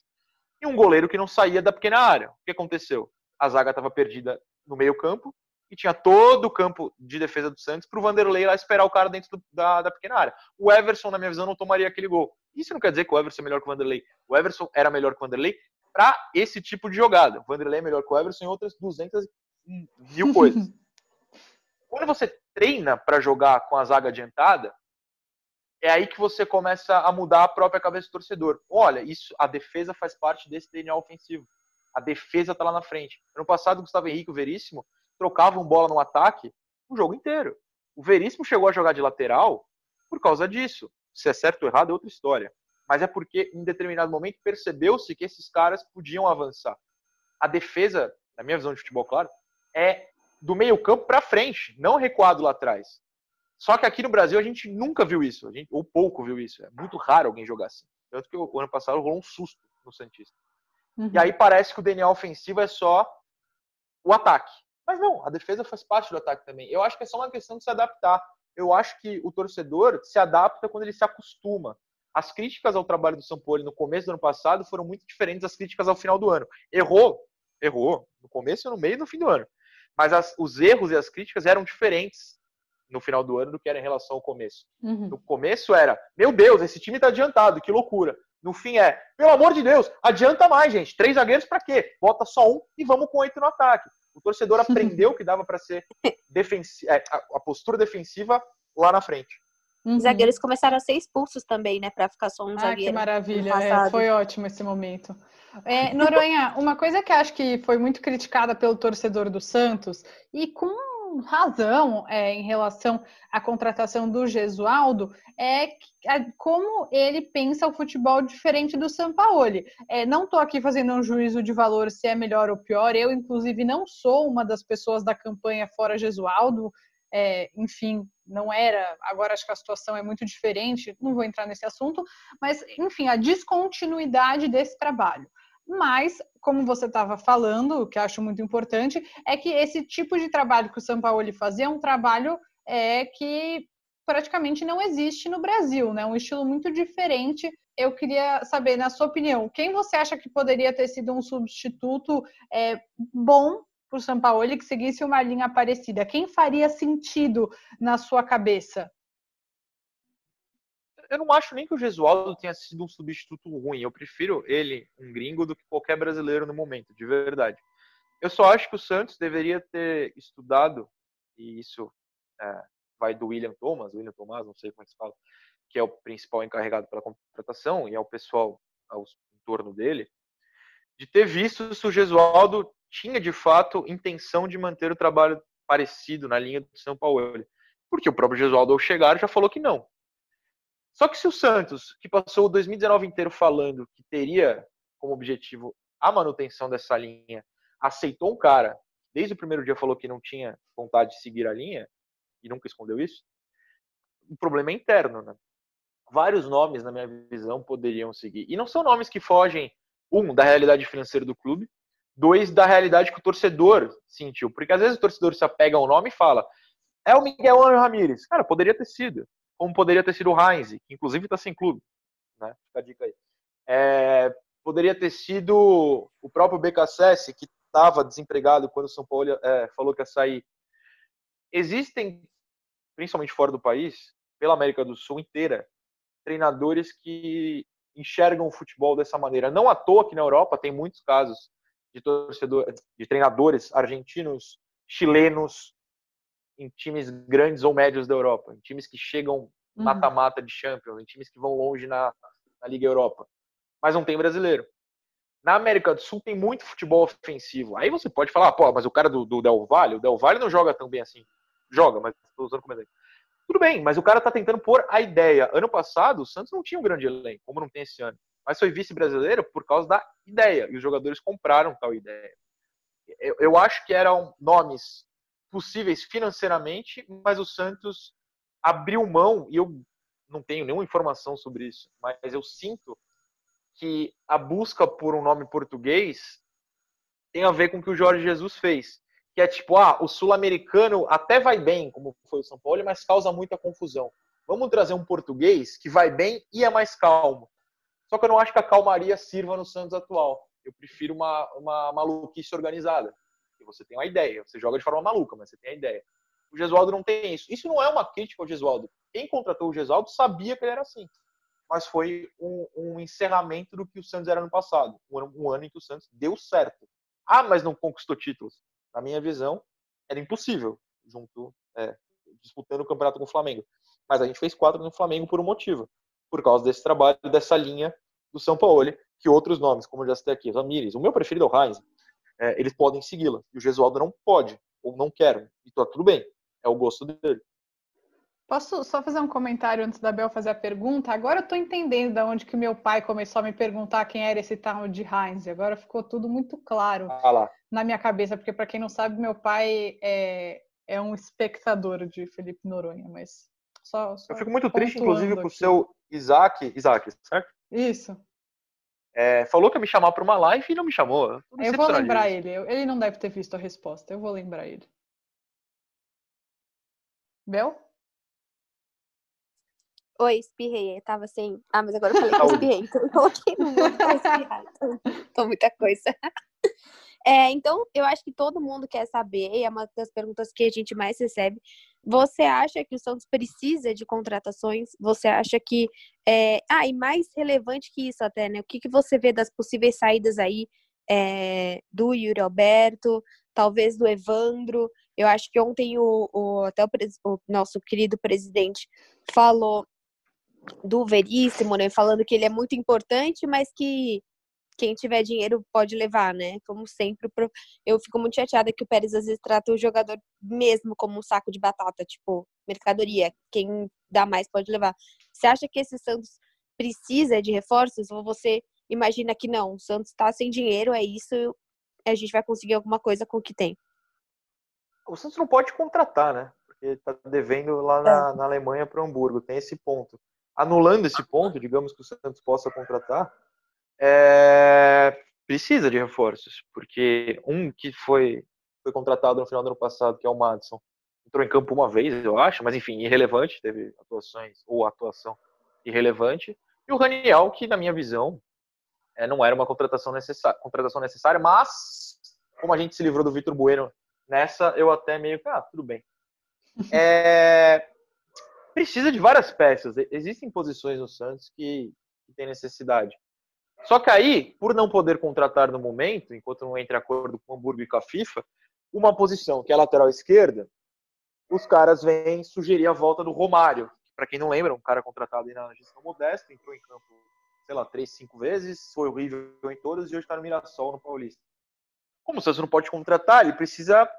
e um goleiro que não saía da pequena área. O que aconteceu? A zaga estava perdida no meio campo e tinha todo o campo de defesa do Santos para o Vanderlei lá esperar o cara dentro da pequena área. O Everson, na minha visão, não tomaria aquele gol. Isso não quer dizer que o Everson é melhor que o Vanderlei. O Everson era melhor que o Vanderlei para esse tipo de jogada. O Vanderlei é melhor que o Everson em outras 200.000 coisas. Quando você treina para jogar com a zaga adiantada, é aí que você começa a mudar a própria cabeça do torcedor. Olha, isso, a defesa faz parte desse DNA ofensivo. A defesa está lá na frente. Ano passado, o Gustavo Henrique e o Veríssimo trocavam bola no ataque o jogo inteiro. O Veríssimo chegou a jogar de lateral por causa disso. Se é certo ou errado é outra história. Mas é porque, em determinado momento, percebeu-se que esses caras podiam avançar. A defesa, na minha visão de futebol, claro, é do meio campo para frente, não recuado lá atrás. Só que aqui no Brasil a gente nunca viu isso, ou pouco viu isso. É muito raro alguém jogar assim. Tanto que o ano passado rolou um susto no Santista. Uhum. E aí parece que o DNA ofensivo é só o ataque. Mas não, a defesa faz parte do ataque também. Eu acho que é só uma questão de se adaptar. Eu acho que o torcedor se adapta quando ele se acostuma. As críticas ao trabalho do Sampaoli no começo do ano passado foram muito diferentes das críticas ao final do ano. Errou no começo, no meio e no fim do ano. Mas os erros e as críticas eram diferentes no final do ano do que era em relação ao começo. Uhum. No começo era, meu Deus, esse time tá adiantado, que loucura. No fim é, pelo amor de Deus, adianta mais, gente. 3 zagueiros pra quê? Bota só um e vamos com 8 no ataque. O torcedor aprendeu que dava para ser a postura defensiva lá na frente.
Uhum. Os zagueiros começaram a ser expulsos também, né? Pra ficar só um zagueiro.
Que maravilha. Foi ótimo esse momento. Noronha, uma coisa que acho que foi muito criticada pelo torcedor do Santos, e com razão em relação à contratação do Gesualdo, é como ele pensa o futebol diferente do Sampaoli. Não estou aqui fazendo um juízo de valor se é melhor ou pior. Eu, inclusive, não sou uma das pessoas da campanha fora Gesualdo. Enfim, não era, agora acho que a situação é muito diferente, não vou entrar nesse assunto, mas, enfim, a descontinuidade desse trabalho. Mas, como você estava falando, o que eu acho muito importante, é que esse tipo de trabalho que o Sampaoli fazia é um trabalho que praticamente não existe no Brasil, né? Um estilo muito diferente. Eu queria saber, na sua opinião, quem você acha que poderia ter sido um substituto bom para o Sampaoli que seguisse uma linha parecida? Quem faria sentido na sua cabeça?
Eu não acho nem que o Gesualdo tenha sido um substituto ruim. Eu prefiro ele, um gringo, do que qualquer brasileiro no momento, de verdade. Eu só acho que o Santos deveria ter estudado, e isso vai do William Thomas, não sei como é que se fala, que é o principal encarregado pela contratação, e é o pessoal em torno dele, de ter visto se o Gesualdo tinha, de fato, intenção de manter o trabalho parecido na linha do São Paulo. Porque o próprio Gesualdo, ao chegar, já falou que não. Só que se o Santos, que passou o 2019 inteiro falando que teria como objetivo a manutenção dessa linha, aceitou um cara, desde o primeiro dia falou que não tinha vontade de seguir a linha, e nunca escondeu isso, o problema é interno, né? Vários nomes, na minha visão, poderiam seguir. E não são nomes que fogem, da realidade financeira do clube, 2, da realidade que o torcedor sentiu. Porque às vezes o torcedor se apega ao nome e fala, é o Miguel Ángel Ramírez. Cara, poderia ter sido. Como poderia ter sido o Heinz, que inclusive está sem clube. Né? Fica a dica aí. Poderia ter sido o próprio BKSS, que estava desempregado quando o São Paulo falou que ia sair. Existem, principalmente fora do país, pela América do Sul inteira, treinadores que enxergam o futebol dessa maneira. Não à toa que na Europa tem muitos casos de treinadores argentinos, chilenos, em times grandes ou médios da Europa, em times que chegam mata-mata de Champions, em times que vão longe na Liga Europa. Mas não tem brasileiro. Na América do Sul tem muito futebol ofensivo. Aí você pode falar, pô, mas o cara do Del Valle, o Del Valle não joga tão bem assim. Joga, mas estou usando como exemplo. Tudo bem, mas o cara tá tentando pôr a ideia. Ano passado, o Santos não tinha um grande elenco, como não tem esse ano. Mas foi vice-brasileiro por causa da ideia. E os jogadores compraram tal ideia. Eu acho que eram nomes possíveis financeiramente, mas o Santos abriu mão, e eu não tenho nenhuma informação sobre isso, mas eu sinto que a busca por um nome português tem a ver com o que o Jorge Jesus fez. Que é tipo, o sul-americano até vai bem, como foi o São Paulo, mas causa muita confusão. Vamos trazer um português que vai bem e é mais calmo. Só que eu não acho que a calmaria sirva no Santos atual. Eu prefiro uma maluquice organizada. Que você tem uma ideia, você joga de forma maluca, mas você tem a ideia. O Gesualdo não tem isso. Isso não é uma crítica ao Gesualdo. Quem contratou o Gesualdo sabia que ele era assim. Mas foi um encerramento do que o Santos era no passado. Um ano em que o Santos deu certo. Mas não conquistou títulos. Na minha visão, era impossível, disputando o campeonato com o Flamengo. Mas a gente fez 4 no Flamengo por um motivo. Por causa desse trabalho, dessa linha do São Paulo, que outros nomes, como eu já citei aqui, Ramírez, o meu preferido é o Heinz, eles podem segui-la. E o Gesualdo não pode, ou não quer. E tá tudo bem, é o gosto dele.
Posso só fazer um comentário antes da Bel fazer a pergunta? Agora eu tô entendendo de onde que meu pai começou a me perguntar quem era esse tal de Heinz. Agora ficou tudo muito claro na minha cabeça, porque para quem não sabe, meu pai é um espectador de Felipe Noronha, mas só
eu fico muito triste, inclusive, com o
aqui.
seu Isaac, certo?
Isso.
Falou que ia me chamar para uma live e não me chamou.
Eu vou lembrar ele. Ele não deve ter visto a resposta. Eu vou lembrar ele. Bel?
Oi, espirrei. Eu tava sem... mas agora eu falei que eu espirrei. Então eu coloquei no mundo pra espirrar. Então, muita coisa. Então, eu acho que todo mundo quer saber, e é uma das perguntas que a gente mais recebe. Você acha que o Santos precisa de contratações? Você acha que... e mais relevante que isso até, né? O que você vê das possíveis saídas aí do Yuri Alberto, talvez do Evandro? Eu acho que ontem até o nosso querido presidente falou do Veríssimo, né? Falando que ele é muito importante, mas que quem tiver dinheiro pode levar, né? Como sempre, eu fico muito chateada que o Pérez às vezes trata o jogador mesmo como um saco de batata, tipo, mercadoria. Quem dá mais pode levar. Você acha que esse Santos precisa de reforços? Ou você imagina que não? O Santos tá sem dinheiro, é isso, a gente vai conseguir alguma coisa com o que tem.
O Santos não pode contratar, né? Porque tá devendo lá na Alemanha para o Hamburgo. Tem esse ponto. Anulando esse ponto, digamos que o Santos possa contratar, precisa de reforços, porque um que foi contratado no final do ano passado, que é o Madison, entrou em campo uma vez, eu acho, mas enfim, irrelevante, teve atuação irrelevante, e o Raniel, que na minha visão não era uma contratação necessária, mas como a gente se livrou do Vitor Bueno nessa, eu até meio que, tudo bem. Precisa de várias peças, existem posições no Santos que tem necessidade. Só que aí, por não poder contratar no momento, enquanto não entra em acordo com o Hamburgo e com a FIFA, uma posição que é a lateral esquerda, os caras vêm sugerir a volta do Romário. Para quem não lembra, um cara contratado aí na gestão modesta, entrou em campo, 3, 5 vezes, foi horrível em todas e hoje está no Mirassol, no Paulista. Como o Santos não pode contratar, ele precisa...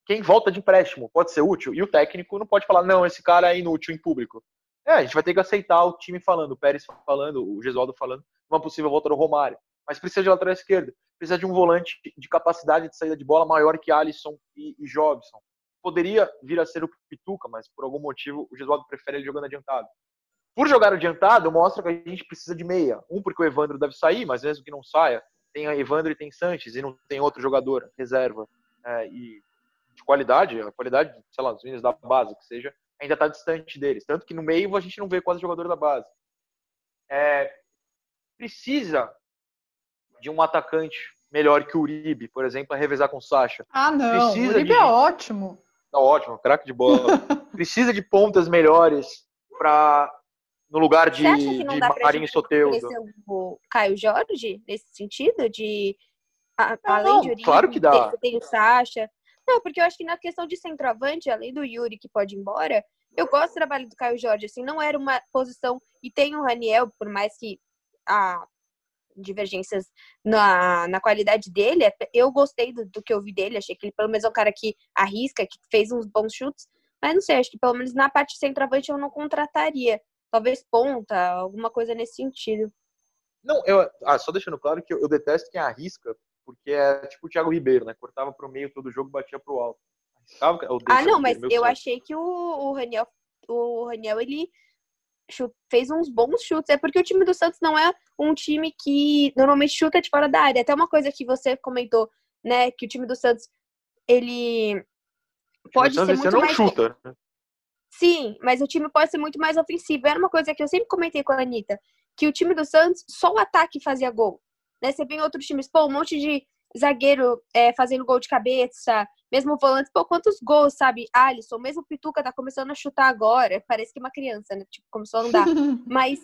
Quem volta de empréstimo pode ser útil, e o técnico não pode falar, não, esse cara é inútil em público. A gente vai ter que aceitar o time falando, o Pérez falando, o Gesualdo falando, uma possível volta do Romário. Mas precisa de lateral esquerda, precisa de um volante de capacidade de saída de bola maior que Alisson e Jobson. Poderia vir a ser o Pituca, mas por algum motivo o Gesualdo prefere ele jogando adiantado. Por jogar adiantado, mostra que a gente precisa de meia. Porque o Evandro deve sair, mas mesmo que não saia, tem a Evandro e tem Sanches, e não tem outro jogador, reserva, e de qualidade, a qualidade, dos meninos da base, que seja, ainda está distante deles. Tanto que no meio a gente não vê quase jogador da base. Precisa de um atacante melhor que o Uribe, por exemplo, para revezar com o Sacha.
Não, o Uribe é ótimo.
Tá ótimo, craque de bola. Precisa de pontas melhores no lugar de Marinho e Soteldo.
O Caio Jorge, nesse sentido, além de Uribe,
claro que dá.
Tem o Sacha. Não, porque eu acho que na questão de centroavante, além do Yuri, que pode ir embora, eu gosto do trabalho do Caio Jorge, assim, não era uma posição, e tem o Raniel, por mais que divergências na qualidade dele. Eu gostei do que eu vi dele, achei que ele pelo menos é um cara que arrisca, que fez uns bons chutes, mas não sei, acho que pelo menos na parte de centroavante eu não contrataria. Talvez ponta, alguma coisa nesse sentido.
Não, só deixando claro que eu detesto quem arrisca, porque é tipo o Thiago Ribeiro, né? Cortava pro meio todo jogo, batia pro alto. Arriscava,
Não, mas eu achei que o Raniel, ele fez uns bons chutes. É porque o time do Santos não é um time que normalmente chuta de fora da área. Até uma coisa que você comentou, né? Que o time do Santos, ele pode ser muito mais...
chuta.
Sim, mas o time pode ser muito mais ofensivo. Era uma coisa que eu sempre comentei com a Anitta, que o time do Santos, só o ataque fazia gol. Né? Você vê em outros times, um monte de zagueiro fazendo gol de cabeça, mesmo volante, quantos gols, sabe? Alisson, mesmo o Pituca tá começando a chutar agora, parece que é uma criança, né? Tipo, começou a não dar. Mas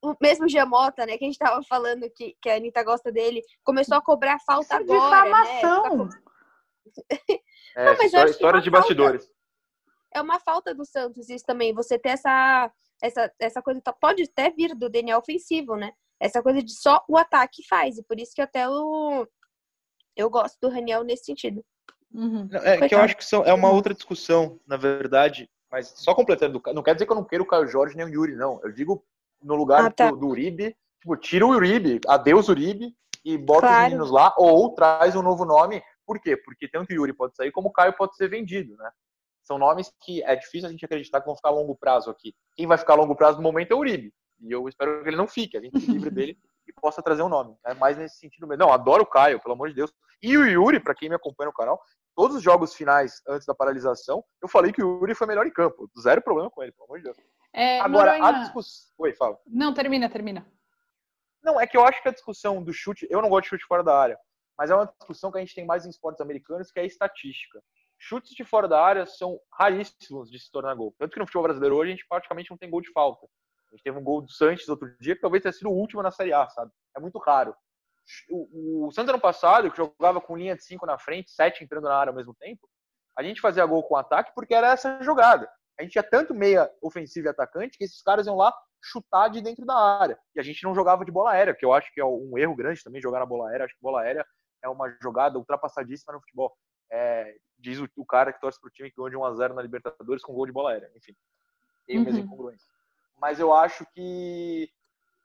o mesmo Giamota, né, que a gente tava falando que a Anitta gosta dele, começou a cobrar falta agora,
difamação.
Né? Não, mas
história de bastidores.
É uma falta do Santos isso também, você ter essa coisa, pode até vir do DNA ofensivo, né? Essa coisa de só o ataque faz, e por isso que até eu gosto do Raniel nesse sentido.
Uhum. Que eu acho que é uma outra discussão, na verdade, mas só completando, não quer dizer que eu não queiro o Caio Jorge nem o Yuri, não. Eu digo no lugar do Uribe, tipo, tira o Uribe, adeus Uribe, e bota os meninos lá, ou traz um novo nome. Por quê? Porque tanto o Yuri pode sair, como o Caio pode ser vendido, né? São nomes que é difícil a gente acreditar que vão ficar a longo prazo aqui. Quem vai ficar a longo prazo no momento é o Uribe. E eu espero que ele não fique, a gente se livre dele e possa trazer um nome. É mais nesse sentido mesmo. Não, adoro o Caio, pelo amor de Deus. E o Yuri, para quem me acompanha no canal, todos os jogos finais antes da paralisação, eu falei que o Yuri foi melhor em campo. Zero problema com ele, pelo amor de Deus. Agora,
Noronha...
a discussão... Oi, fala.
Não, termina.
Não, é que eu acho que a discussão do chute... Eu não gosto de chute fora da área, mas é uma discussão que a gente tem mais em esportes americanos, que é a estatística. Chutes de fora da área são raríssimos de se tornar gol. Tanto que no futebol brasileiro hoje a gente praticamente não tem gol de falta. A gente teve um gol do Sanches outro dia, que talvez tenha sido o último na Série A, sabe? É muito raro. O Santos ano passado, que jogava com linha de 5 na frente, 7 entrando na área ao mesmo tempo, a gente fazia gol com ataque porque era essa jogada. A gente tinha tanto meia ofensivo e atacante que esses caras iam lá chutar de dentro da área. E a gente não jogava de bola aérea, que eu acho que é um erro grande também jogar na bola aérea. Acho que bola aérea é uma jogada ultrapassadíssima no futebol. Diz o cara que torce pro time que ganhou de 1-0 na Libertadores com gol de bola aérea. Enfim, tem minhas incongruências. Mas eu acho que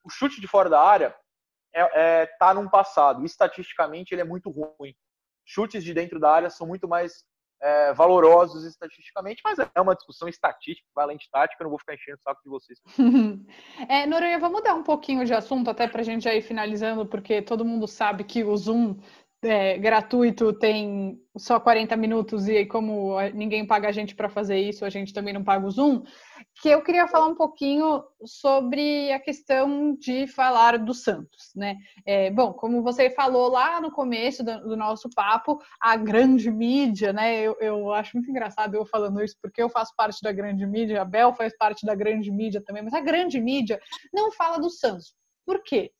o chute de fora da área tá num passado. Estatisticamente, ele é muito ruim. Chutes de dentro da área são muito mais valorosos estatisticamente, mas é uma discussão estatística, vai além de tática, eu não vou ficar enchendo o saco de vocês.
Noronha, vamos mudar um pouquinho de assunto, até para a gente já ir finalizando, porque todo mundo sabe que o Zoom gratuito tem só 40 minutos e como ninguém paga a gente para fazer isso, a gente também não paga o Zoom, que eu queria falar um pouquinho sobre a questão de falar do Santos, né? Bom, como você falou lá no começo do nosso papo, a grande mídia, né? Eu acho muito engraçado eu falando isso, porque eu faço parte da grande mídia, a Bel faz parte da grande mídia também, mas a grande mídia não fala do Santos. Por quê?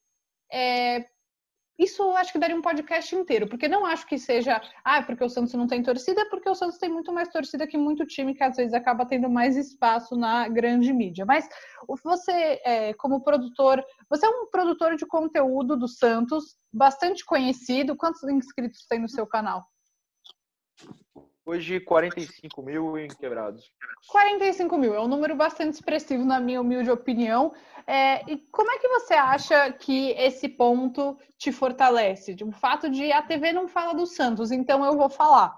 Isso eu acho que daria um podcast inteiro, porque não acho que seja, porque o Santos não tem torcida, é porque o Santos tem muito mais torcida que muito time, que às vezes acaba tendo mais espaço na grande mídia. Mas você, como produtor, você é um produtor de conteúdo do Santos, bastante conhecido. Quantos inscritos tem no seu canal?
Hoje, 45 mil em quebrados.
45 mil, é um número bastante expressivo, na minha humilde opinião. E como é que você acha que esse ponto te fortalece? O fato de a TV não fala do Santos, então eu vou falar.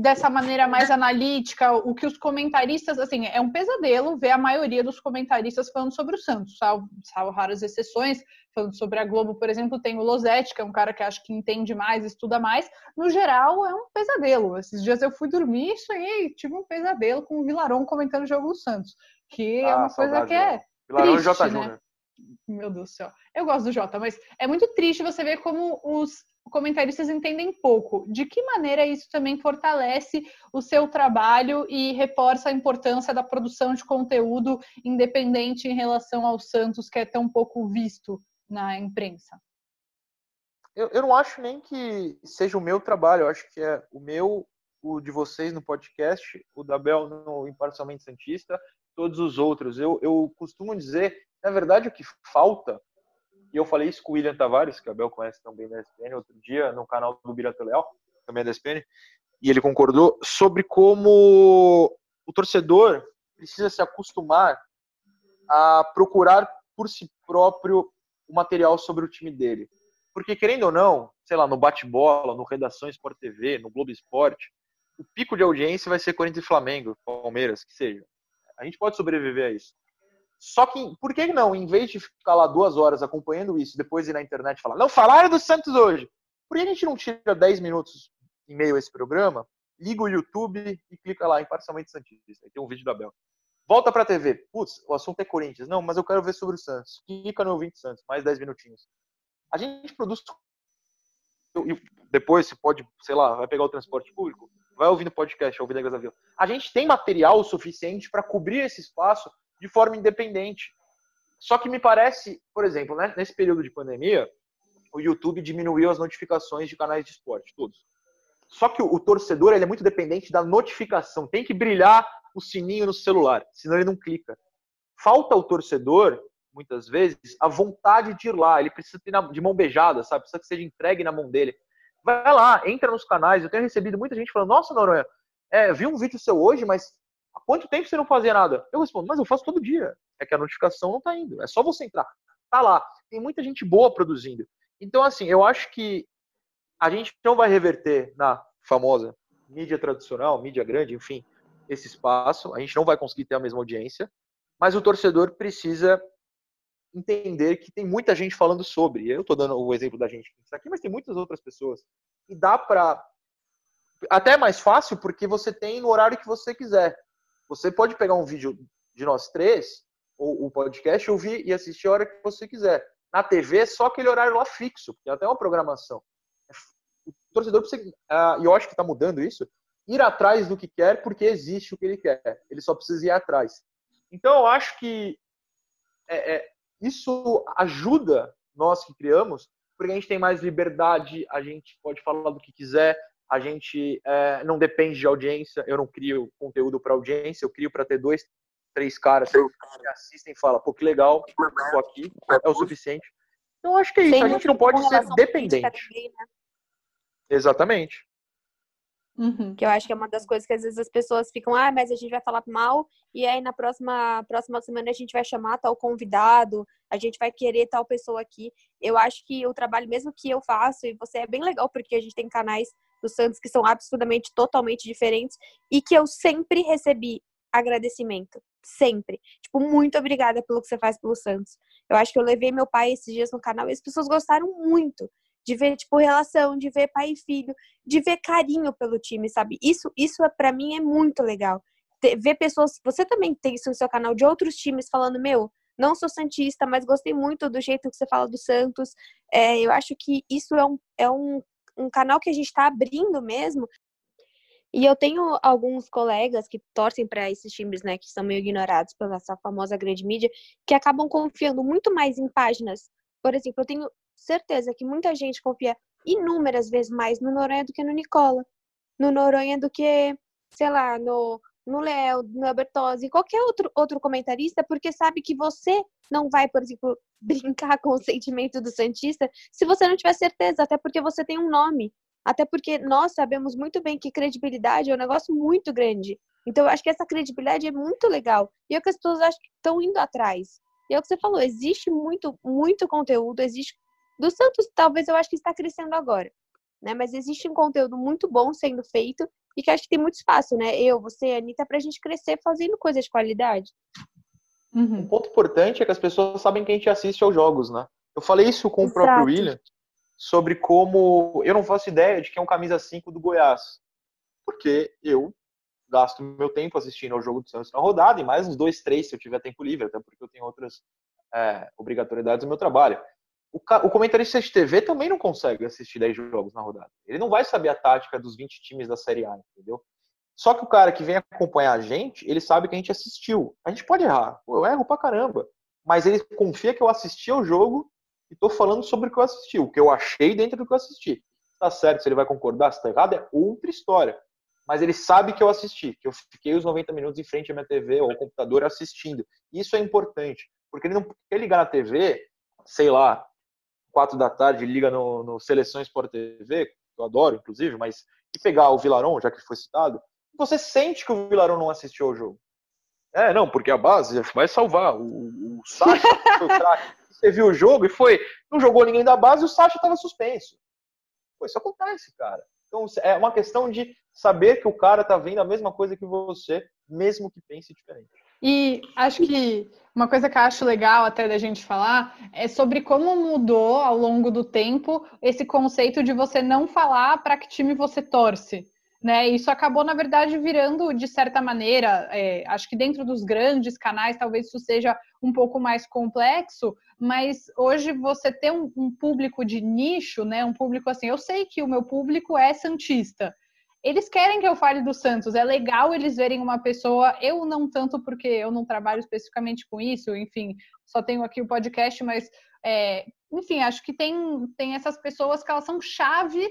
Dessa maneira mais analítica, o que os comentaristas, assim, é um pesadelo ver a maioria dos comentaristas falando sobre o Santos, salvo raras exceções, falando sobre a Globo, por exemplo, tem o Losetti, que é um cara que acho que entende mais, estuda mais, no geral é um pesadelo. Esses dias eu fui dormir e tive um pesadelo com o Vilarón comentando o jogo do Santos, que é uma coisa que é
Vilarón
triste,
e Jota
né?
Júnior.
Meu Deus do céu. Eu gosto do Jota, mas é muito triste você ver como os comentaristas entendem pouco. De que maneira isso também fortalece o seu trabalho e reforça a importância da produção de conteúdo independente em relação ao Santos, que é tão pouco visto na imprensa?
Eu não acho nem que seja o meu trabalho, eu acho que é o de vocês no podcast, o da Bel no Imparcialmente Santista, todos os outros. Eu costumo dizer, na verdade, o que falta e eu falei isso com o William Tavares, que a Bel conhece também da ESPN, outro dia, no canal do Birata Leal, também da ESPN, e ele concordou, sobre como o torcedor precisa se acostumar a procurar por si próprio o material sobre o time dele. Porque, querendo ou não, sei lá, no bate-bola, no Redação Sport TV, no Globo Esporte, o pico de audiência vai ser Corinthians e Flamengo, Palmeiras, que seja. A gente pode sobreviver a isso. Só que, por que não, em vez de ficar lá 2 horas acompanhando isso, depois ir na internet e falar, não falaram do Santos hoje? Por que a gente não tira 10 minutos em meio a esse programa, liga o YouTube e clica lá em Parcialmente Santista? Aí tem um vídeo da Bel. Volta pra TV. Putz, o assunto é Corinthians. Não, mas eu quero ver sobre o Santos. Clica no Ouvinte Santos, mais 10 minutinhos. A gente produz. Depois você pode, sei lá, vai pegar o transporte público, vai ouvindo podcast, ouvindo Negras da Vila. A gente tem material suficiente para cobrir esse espaço de forma independente. Só que me parece, por exemplo, né, nesse período de pandemia, o YouTube diminuiu as notificações de canais de esporte, todos. Só que o torcedor ele é muito dependente da notificação. Tem que brilhar o sininho no celular, senão ele não clica. Falta ao torcedor, muitas vezes, a vontade de ir lá. Ele precisa ter de mão beijada, sabe? Precisa que seja entregue na mão dele. Vai lá, entra nos canais. Eu tenho recebido muita gente falando, nossa, Noronha, vi um vídeo seu hoje, mas há quanto tempo você não fazia nada? Eu respondo, mas eu faço todo dia. É que a notificação não tá indo. É só você entrar. Tá lá. Tem muita gente boa produzindo. Então, assim, eu acho que a gente não vai reverter na famosa mídia tradicional, mídia grande, enfim, esse espaço. A gente não vai conseguir ter a mesma audiência, mas o torcedor precisa entender que tem muita gente falando sobre. Eu estou dando o exemplo da gente que está aqui, mas tem muitas outras pessoas. E dá para... Até é mais fácil porque você tem no horário que você quiser. Você pode pegar um vídeo de nós três, ou o podcast, ouvir e assistir a hora que você quiser. Na TV é só aquele horário lá fixo, porque até uma programação. O torcedor precisa, e eu acho que está mudando isso, ir atrás do que quer porque existe o que ele quer. Ele só precisa ir atrás. Então eu acho que isso ajuda nós que criamos, porque a gente tem mais liberdade, a gente pode falar do que quiser, a gente não depende de audiência, eu não crio conteúdo para audiência, eu crio para ter 2, 3 caras que assistem e falam, pô, que legal, estou aqui, é o suficiente. Então acho que é isso, a gente não pode ser dependente. Também, né? Exatamente.
Uhum. Que eu acho que é uma das coisas que às vezes as pessoas ficam, mas a gente vai falar mal, e aí na próxima semana a gente vai chamar tal convidado, a gente vai querer tal pessoa aqui. Eu acho que o trabalho mesmo que eu faço, e você é bem legal, porque a gente tem canais do Santos que são absurdamente, totalmente diferentes, e que eu sempre recebi agradecimento. Sempre. Tipo, muito obrigada pelo que você faz pelo Santos. Eu acho que eu levei meu pai esses dias no canal e as pessoas gostaram muito de ver, tipo, relação, de ver pai e filho, de ver carinho pelo time, sabe? Isso pra mim é muito legal. Ver pessoas, você também tem isso no seu canal, de outros times falando, não sou santista, mas gostei muito do jeito que você fala do Santos. Eu acho que isso é um canal que a gente tá abrindo mesmo. E eu tenho alguns colegas que torcem para esses times, né, que são meio ignorados pela essa famosa grande mídia, que acabam confiando muito mais em páginas. Por exemplo, eu tenho certeza que muita gente confia inúmeras vezes mais no Noronha do que no Nicola. No Noronha do que, sei lá, no Léo, no Albertosi, qualquer outro comentarista, porque sabe que você não vai, por exemplo, brincar com o sentimento do santista se você não tiver certeza, até porque você tem um nome. Até porque nós sabemos muito bem que credibilidade é um negócio muito grande. Então, eu acho que essa credibilidade é muito legal. E é o que as pessoas acham que estão indo atrás. E é o que você falou, existe muito, muito conteúdo, existe... Do Santos, talvez eu acho que está crescendo agora, né? Mas existe um conteúdo muito bom sendo feito e que acho que tem muito espaço, né? Eu, você, a Anitta, pra gente crescer fazendo coisas de qualidade.
Uhum. Um ponto importante é que as pessoas sabem que a gente assiste aos jogos, né? Eu falei isso com o próprio William, sobre como eu não faço ideia de que é um camisa 5 do Goiás. Porque eu gasto meu tempo assistindo ao jogo do Santos na rodada e mais uns 2, 3 se eu tiver tempo livre, até porque eu tenho outras obrigatoriedades no meu trabalho. O comentarista de TV também não consegue assistir 10 jogos na rodada. Ele não vai saber a tática dos 20 times da Série A, entendeu? Só que o cara que vem acompanhar a gente, ele sabe que a gente assistiu. A gente pode errar. Pô, eu erro pra caramba. Mas ele confia que eu assisti ao jogo e tô falando sobre o que eu assisti, o que eu achei dentro do que eu assisti. Tá certo, se ele vai concordar, se tá errado, é outra história. Mas ele sabe que eu assisti, que eu fiquei os 90 minutos em frente à minha TV ou ao computador assistindo. Isso é importante, porque ele não quer ligar na TV, sei lá, 4 da tarde, liga no Seleção Sport TV, que eu adoro, inclusive, mas e pegar o Vilarón, já que foi citado, você sente que o Vilarón não assistiu ao jogo. Não, porque a base vai salvar. O Sacha foi o craque. Você viu o jogo e não jogou ninguém da base e o Sacha estava suspenso. Pô, isso acontece, cara. Então é uma questão de saber que o cara tá vendo a mesma coisa que você, mesmo que pense diferente.
E acho que uma coisa que eu acho legal até da gente falar é sobre como mudou ao longo do tempo esse conceito de você não falar para que time você torce. Né? Isso acabou, na verdade, virando, de certa maneira, acho que dentro dos grandes canais, talvez isso seja um pouco mais complexo, mas hoje você ter um público de nicho, né? Um público assim, eu sei que o meu público é santista. Eles querem que eu fale do Santos, é legal eles verem uma pessoa, eu não tanto porque eu não trabalho especificamente com isso, enfim, só tenho aqui o podcast, mas, enfim, acho que tem essas pessoas que elas são chave.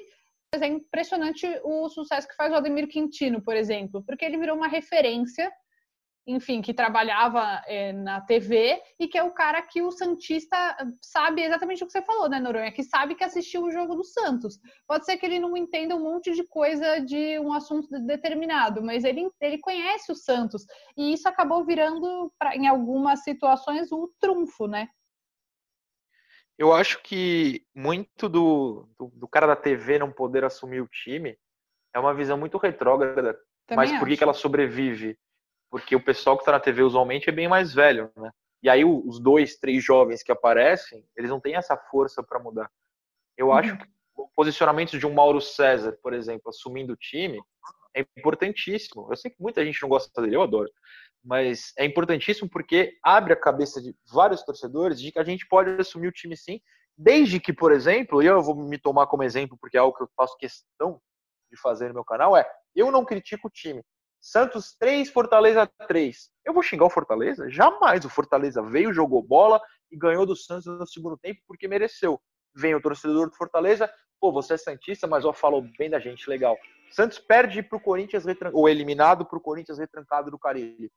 É impressionante o sucesso que faz o Ademir Quintino, por exemplo, porque ele virou uma referência, enfim, que trabalhava na TV e que é o cara que o santista sabe exatamente o que você falou, né, Noronha? Que sabe que assistiu o jogo do Santos. Pode ser que ele não entenda um monte de coisa de um assunto determinado, mas ele conhece o Santos. E isso acabou virando, em algumas situações, o trunfo, né?
Eu acho que muito do cara da TV não poder assumir o time é uma visão muito retrógrada. Mas por que ela sobrevive? Porque o pessoal que está na TV usualmente é bem mais velho, né? E aí os 2, 3 jovens que aparecem, eles não têm essa força para mudar. Eu acho que o posicionamento de um Mauro César, por exemplo, assumindo o time, é importantíssimo. Eu sei que muita gente não gosta dele, eu adoro. Mas é importantíssimo porque abre a cabeça de vários torcedores de que a gente pode assumir o time sim, desde que, por exemplo, e eu vou me tomar como exemplo porque é algo que eu faço questão de fazer no meu canal, eu não critico o time. Santos 3, Fortaleza 3. Eu vou xingar o Fortaleza? Jamais. O Fortaleza veio, jogou bola e ganhou do Santos no segundo tempo porque mereceu. Vem o torcedor do Fortaleza, pô, você é santista, mas falou bem da gente, legal. Santos perde pro Corinthians, ou eliminado pro Corinthians retrancado do Carille.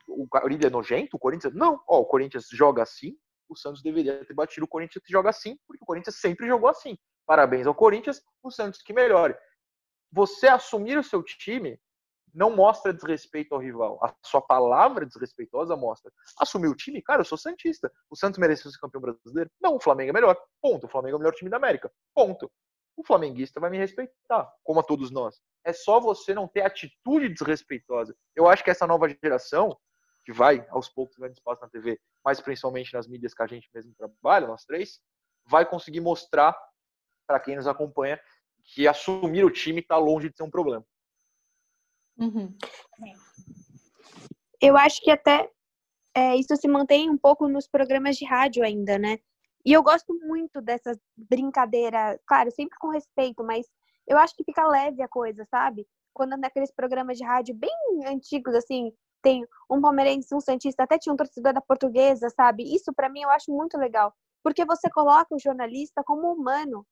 O Carille é nojento? O Corinthians? Não. O Corinthians joga assim, o Santos deveria ter batido o Corinthians que joga assim, porque o Corinthians sempre jogou assim. Parabéns ao Corinthians, o Santos que melhore. Você assumir o seu time não mostra desrespeito ao rival. A sua palavra desrespeitosa mostra. Assumir o time? Cara, eu sou santista. O Santos mereceu ser campeão brasileiro? Não, o Flamengo é melhor. Ponto. O Flamengo é o melhor time da América. Ponto. O flamenguista vai me respeitar, como a todos nós. É só você não ter atitude desrespeitosa. Eu acho que essa nova geração, que vai, aos poucos, ganhando espaço na TV, mas principalmente nas mídias que a gente mesmo trabalha, nós três, vai conseguir mostrar para quem nos acompanha que assumir o time está longe de ser um problema.
Uhum.
Eu acho que até isso se mantém um pouco nos programas de rádio ainda, né? E eu gosto muito dessa brincadeira, claro, sempre com respeito, mas eu acho que fica leve a coisa, sabe? Quando naqueles programas de rádio bem antigos, assim, tem um palmeirense, um santista, até tinha um torcedor da Portuguesa, sabe? Isso pra mim eu acho muito legal, porque você coloca o jornalista como humano.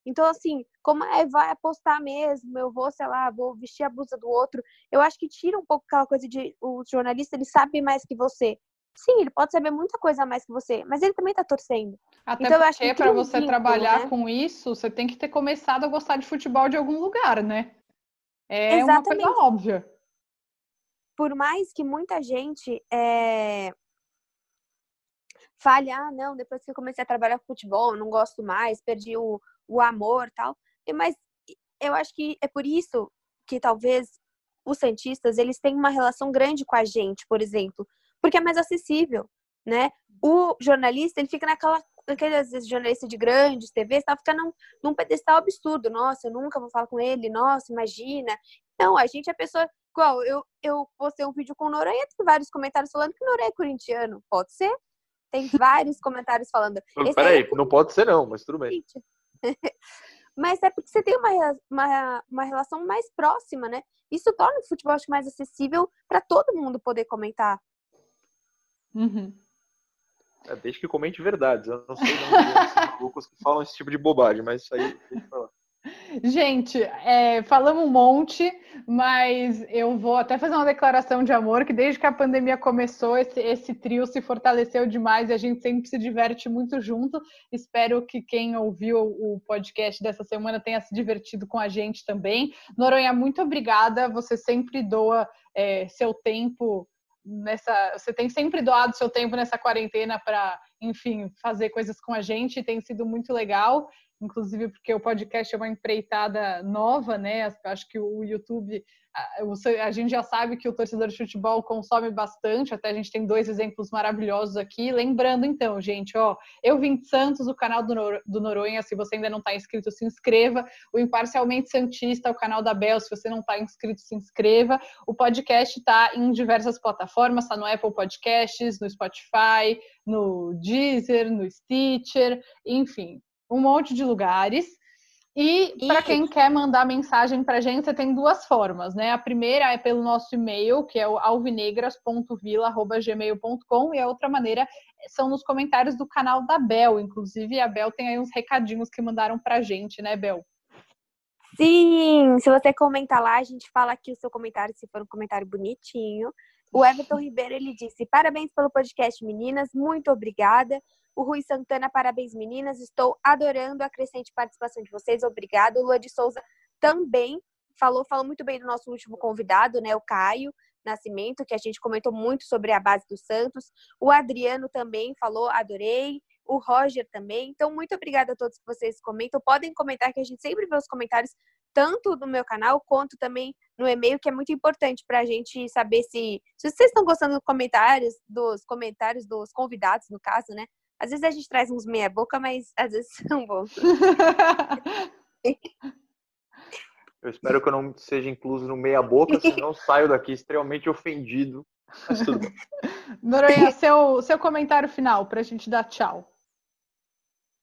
Então, assim, como vai apostar mesmo, eu vou, sei lá, vou vestir a blusa do outro, eu acho que tira um pouco aquela coisa de o jornalista, ele sabe mais que você. Sim, ele pode saber muita coisa a mais que você, mas ele também tá torcendo.
Até
então,
porque,
eu acho que
para você
vínculo,
trabalhar,
né?
com isso, você tem que ter começado a gostar de futebol de algum lugar, né? É
Exatamente.
uma coisa óbvia.
Por mais que muita gente fale, não, depois que eu comecei a trabalhar com futebol, não gosto mais, perdi o amor e tal. Mas eu acho que é por isso que talvez os santistas, eles têm uma relação grande com a gente, por exemplo, porque é mais acessível, né? O jornalista, ele fica naquele, às vezes, jornalista de grandes TVs, tá ficando num pedestal absurdo. Nossa, eu nunca vou falar com ele, nossa, imagina. Não, a gente é pessoa... Igual, eu postei um vídeo com o Noronha, tem vários comentários falando que o Noronha é corintiano. Pode ser? Tem vários comentários falando...
Peraí, não pode ser não, mas tudo bem.
Mas é porque você tem uma relação mais próxima, né? Isso torna o futebol mais acessível para todo mundo poder comentar.
Uhum.
Desde que comente verdades. Eu não sei de onde vem esses malucos que falam esse tipo de bobagem, mas isso aí deixa pra lá.
Gente, falamos um monte, mas eu vou até fazer uma declaração de amor, que desde que a pandemia começou, esse trio se fortaleceu demais e a gente sempre se diverte muito junto. Espero que quem ouviu o podcast dessa semana tenha se divertido com a gente também. Noronha, muito obrigada. Você sempre doa seu tempo você tem sempre doado seu tempo nessa quarentena para, enfim, fazer coisas com a gente, tem sido muito legal, inclusive porque o podcast é uma empreitada nova, né? Acho que o YouTube, a gente já sabe que o torcedor de futebol consome bastante, até a gente tem 2 exemplos maravilhosos aqui. Lembrando, então, gente, Eu Vim de Santos, o canal do Noronha, se você ainda não está inscrito, se inscreva. O Imparcialmente Santista, o canal da Bel, se você não está inscrito, se inscreva. O podcast está em diversas plataformas, está no Apple Podcasts, no Spotify, no Deezer, no Stitcher, enfim, um monte de lugares. E para quem quer mandar mensagem para a gente, você tem 2 formas, né? A primeira é pelo nosso e-mail, que é o alvinegras.vila@gmail.com, e a outra maneira são nos comentários do canal da Bel. Inclusive, a Bel tem aí uns recadinhos que mandaram para a gente, né, Bel?
Sim, se você comentar lá, a gente fala aqui o seu comentário, se for um comentário bonitinho. O Everton Ribeiro, ele disse: parabéns pelo podcast, meninas, muito obrigada. O Rui Santana, parabéns, meninas, estou adorando a crescente participação de vocês, obrigado. O Lua de Souza também falou muito bem do nosso último convidado, né, o Caio Nascimento, que a gente comentou muito sobre a base do Santos. O Adriano também falou, adorei. O Roger também. Então, muito obrigada a todos que vocês comentam. Podem comentar, que a gente sempre vê os comentários, tanto no meu canal, quanto também no e-mail, que é muito importante para a gente saber se vocês estão gostando dos comentários dos convidados, no caso, né? Às vezes a gente traz uns meia boca, mas às vezes são bons.
Eu espero que eu não seja incluso no meia boca, senão eu saio daqui extremamente ofendido. Mas tudo bem.
Noronha, seu comentário final para a gente dar tchau.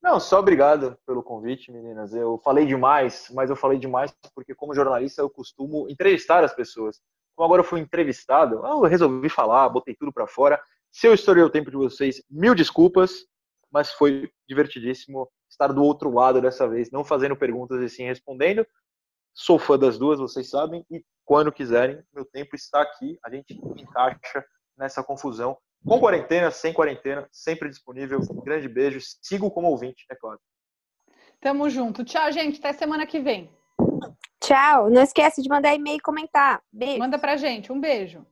Não, só obrigado pelo convite, meninas. Eu falei demais, mas eu falei demais porque, como jornalista, eu costumo entrevistar as pessoas. Como agora eu fui entrevistado, eu resolvi falar, botei tudo para fora. Se eu estourei o tempo de vocês, 1000 desculpas, mas foi divertidíssimo estar do outro lado dessa vez, não fazendo perguntas e sim respondendo. Sou fã das duas, vocês sabem, e quando quiserem, meu tempo está aqui, a gente encaixa nessa confusão. Com quarentena, sem quarentena, sempre disponível. Um grande beijo. Sigo como ouvinte, é claro.
Tamo junto. Tchau, gente. Até semana que vem.
Tchau. Não esquece de mandar e-mail e comentar. Beijo.
Manda pra gente. Um beijo.